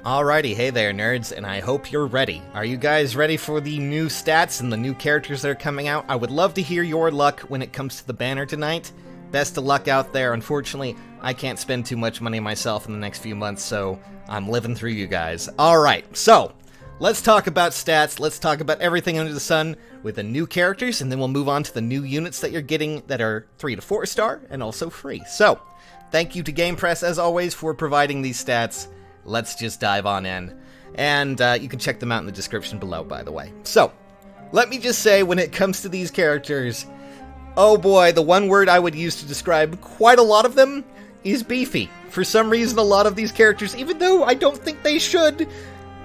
Alrighty, hey there nerds, and I hope you're ready. Are you guys ready for the new stats and the new characters that are coming out? I would love to hear your luck when it comes to the banner tonight. Best of luck out there. Unfortunately, I can't spend too much money myself in the next few months, so I'm living through you guys. Alright, so let's talk about stats, let's talk about everything under the sun with the new characters, and then we'll move on to the new units that you're getting that are 3 to 4 star and also free. So, thank you to Game Press as always for providing these stats. Let's just dive on in. And you can check them out in the description below, by the way. So, let me just say, when it comes to these characters, oh boy, the one word I would use to describe quite a lot of them is beefy. For some reason, a lot of these characters, even though I don't think they should,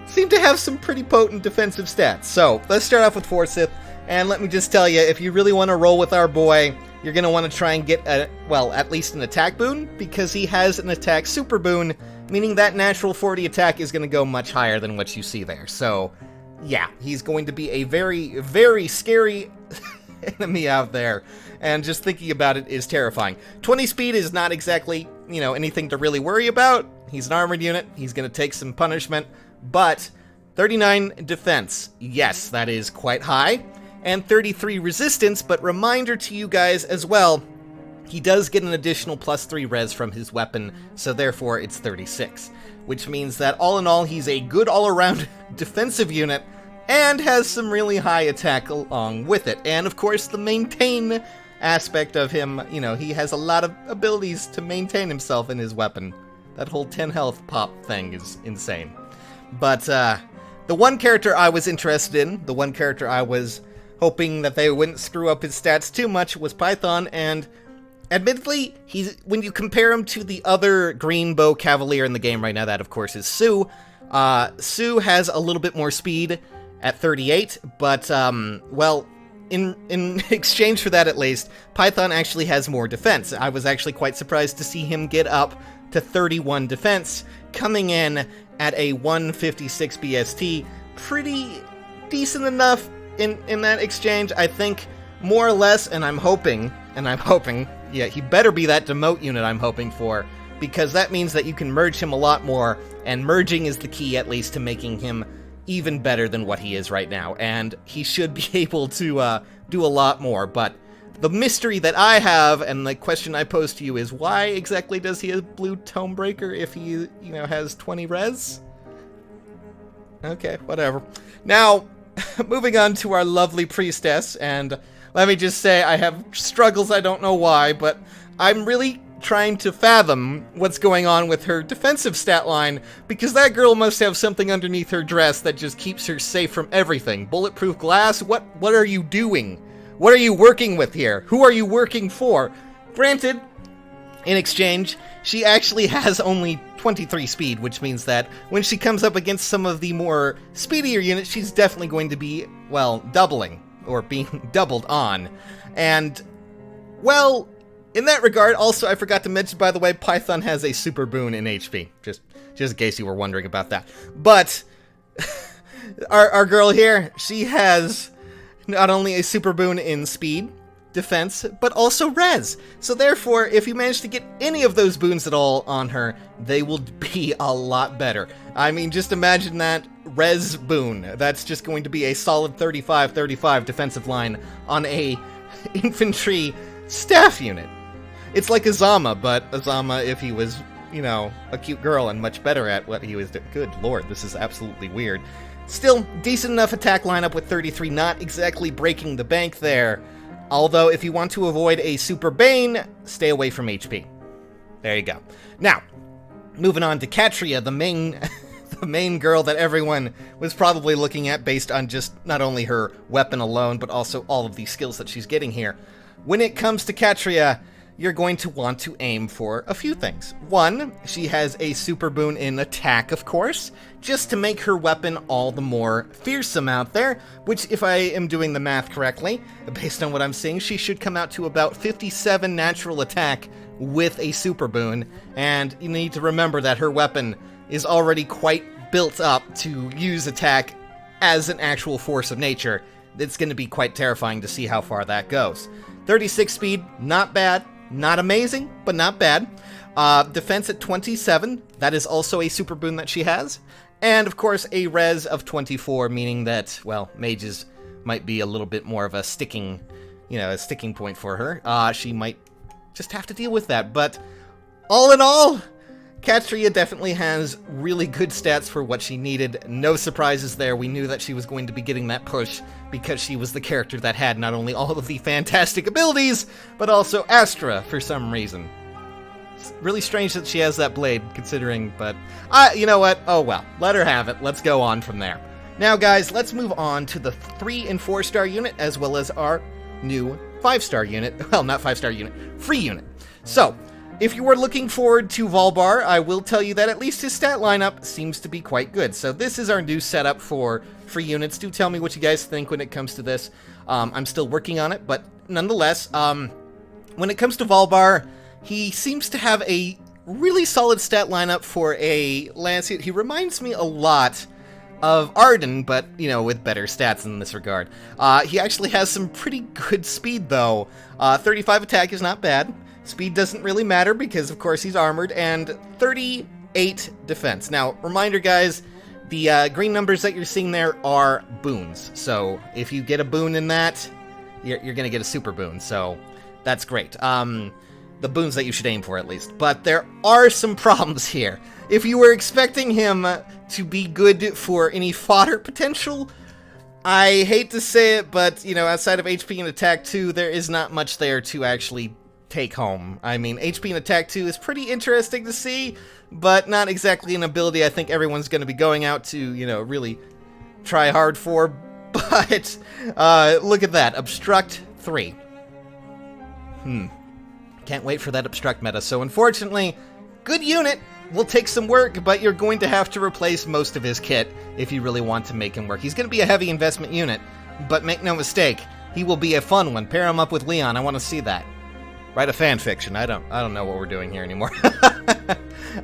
seem to have some pretty potent defensive stats. So, let's start off with Forsyth, and let me just tell you, if you really want to roll with our boy, you're going to want to try and get, at least an attack boon, because he has an attack super boon, meaning that natural 40 attack is going to go much higher than what you see there. So, yeah, he's going to be a very, very scary enemy out there, and just thinking about it is terrifying. 20 speed is not exactly, anything to really worry about. He's an armored unit, he's going to take some punishment, but 39 defense, yes, that is quite high, and 33 resistance, but reminder to you guys as well, he does get an additional +3 res from his weapon, so therefore it's 36. Which means that all in all, he's a good all-around defensive unit, and has some really high attack along with it. And of course, the maintain aspect of him, he has a lot of abilities to maintain himself in his weapon. That whole 10 health pop thing is insane. But the one character I was interested in, the one character I was hoping that they wouldn't screw up his stats too much, was Python, and admittedly, when you compare him to the other green bow cavalier in the game right now, that of course is Sue. Sue has a little bit more speed at 38, but, in exchange for that at least, Python actually has more defense. I was actually quite surprised to see him get up to 31 defense, coming in at a 156 BST. Pretty decent enough in that exchange, I think, more or less, and I'm hoping, yeah, he better be that demote unit I'm hoping for, because that means that you can merge him a lot more, and merging is the key, at least, to making him even better than what he is right now, and he should be able to do a lot more. But the mystery that I have, and the question I pose to you, is why exactly does he have blue Tomebreaker if he, has 20 res? Okay, whatever. Now, moving on to our lovely priestess, and let me just say, I have struggles, I don't know why, but I'm really trying to fathom what's going on with her defensive stat line, because that girl must have something underneath her dress that just keeps her safe from everything. Bulletproof glass? What are you doing? What are you working with here? Who are you working for? Granted, in exchange, she actually has only 23 speed, which means that when she comes up against some of the more speedier units, she's definitely going to be, doubling, or being doubled on. And, in that regard, also, I forgot to mention, by the way, Python has a super boon in HP, just in case you were wondering about that. But, our girl here, she has not only a super boon in speed, defense, but also res. So therefore, if you manage to get any of those boons at all on her, they will be a lot better. I mean, just imagine that res boon. That's just going to be a solid 35-35 defensive line on a infantry staff unit. It's like Azama, but Azama if he was, a cute girl and much better at what he was doing. Good lord, this is absolutely weird. Still, decent enough attack lineup with 33, not exactly breaking the bank there. Although, if you want to avoid a Super Bane, stay away from HP. There you go. Now, moving on to Katria, the main girl that everyone was probably looking at based on just not only her weapon alone, but also all of the skills that she's getting here. When it comes to Katria, you're going to want to aim for a few things. One, she has a super boon in attack, of course, just to make her weapon all the more fearsome out there, which, if I am doing the math correctly, based on what I'm seeing, she should come out to about 57 natural attack with a super boon, and you need to remember that her weapon is already quite built up to use attack as an actual force of nature. It's going to be quite terrifying to see how far that goes. 36 speed, not bad. Not amazing, but not bad. Defense at 27, that is also a super boon that she has. And, of course, a res of 24, meaning that, well, mages might be a little bit more of a sticking point for her. She might just have to deal with that. But all in all, Katria definitely has really good stats for what she needed. No surprises there. We knew that she was going to be getting that push because she was the character that had not only all of the fantastic abilities, but also Astra for some reason. It's really strange that she has that blade, considering, but you know what? Oh well, let her have it. Let's go on from there. Now, guys, let's move on to the 3- and 4-star unit, as well as our new 5-star unit. Well, not 5-star unit, free unit. So, if you were looking forward to Valbar, I will tell you that at least his stat lineup seems to be quite good. So this is our new setup for free units. Do tell me what you guys think when it comes to this. I'm still working on it, but nonetheless, when it comes to Valbar, he seems to have a really solid stat lineup for a lance. He reminds me a lot of Arden, but, you know, with better stats in this regard. He actually has some pretty good speed, though. 35 attack is not bad. Speed doesn't really matter because, of course, he's armored, and 38 defense. Now, reminder, guys, the green numbers that you're seeing there are boons. So, if you get a boon in that, you're going to get a super boon, so that's great. The boons that you should aim for, at least. But there are some problems here. If you were expecting him to be good for any fodder potential, I hate to say it, but, you know, outside of HP and Attack 2, there is not much there to actually take home. I mean, HP and Attack 2 is pretty interesting to see, but not exactly an ability I think everyone's going to be going out to, you know, really try hard for. But, look at that. Obstruct 3. Can't wait for that Obstruct meta. So, unfortunately, good unit. Will take some work, but you're going to have to replace most of his kit if you really want to make him work. He's going to be a heavy investment unit, but make no mistake, he will be a fun one. Pair him up with Leon. I want to see that. Write a fan fiction. I don't know what we're doing here anymore.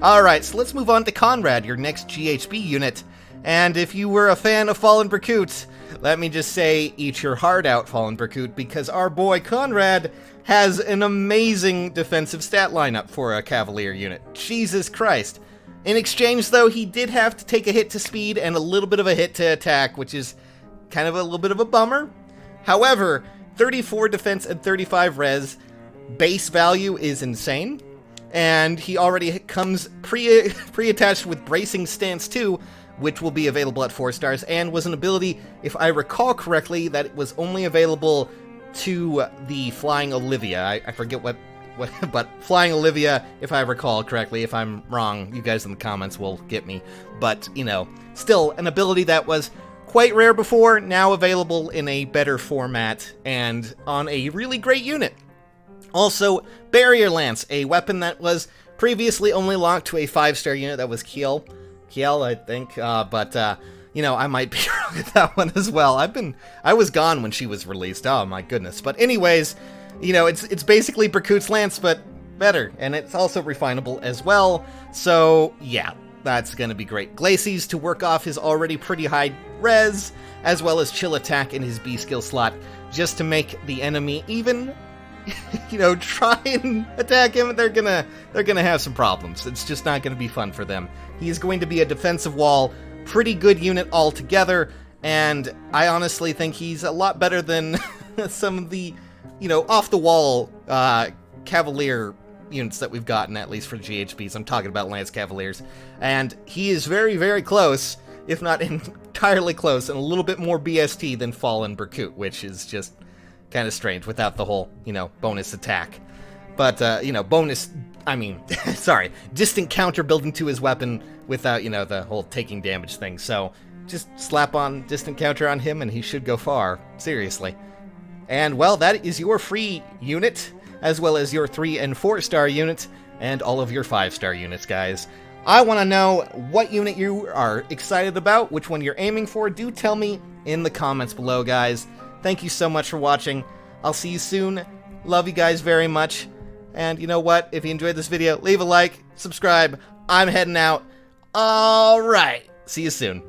Alright, so let's move on to Conrad, your next GHB unit. And if you were a fan of Fallen Berkut, let me just say, eat your heart out, Fallen Berkut, because our boy Conrad has an amazing defensive stat lineup for a Cavalier unit. Jesus Christ. In exchange, though, he did have to take a hit to speed and a little bit of a hit to attack, which is kind of a little bit of a bummer. However, 34 defense and 35 res, base value is insane, and he already comes pre-attached with Bracing Stance 2, which will be available at 4 stars, and was an ability, if I recall correctly, that it was only available to the Flying Olivia. I forget what, but Flying Olivia, if I recall correctly. If I'm wrong, you guys in the comments will get me. But, you know, still an ability that was quite rare before, now available in a better format, and on a really great unit. Also, Barrier Lance, a weapon that was previously only locked to a 5-star unit that was Kiel, I think, but, you know, I might be wrong with that one as well. I was gone when she was released, oh my goodness. But anyways, you know, it's basically Berkut's Lance, but better, and it's also refinable as well, so yeah, that's gonna be great. Glacies to work off his already pretty high res, as well as Chill Attack in his B skill slot, just to make the enemy even, you know, try and attack him, they're gonna have some problems. It's just not gonna be fun for them. He is going to be a defensive wall, pretty good unit altogether, and I honestly think he's a lot better than some of the, you know, off-the-wall Cavalier units that we've gotten, at least for GHBs. I'm talking about Lance Cavaliers. And he is very, very close, if not entirely close, and a little bit more BST than Fallen Berkut, which is just kind of strange without the whole, you know, bonus attack. But, you know, sorry, distant counter built into his weapon without, you know, the whole taking damage thing. So, just slap on distant counter on him and he should go far. Seriously. And, well, that is your free unit, as well as your 3- and 4-star unit, and all of your 5-star units, guys. I want to know what unit you are excited about, which one you're aiming for. Do tell me in the comments below, guys. Thank you so much for watching. I'll see you soon. Love you guys very much. And you know what? If you enjoyed this video, leave a like, subscribe. I'm heading out. Alright. See you soon.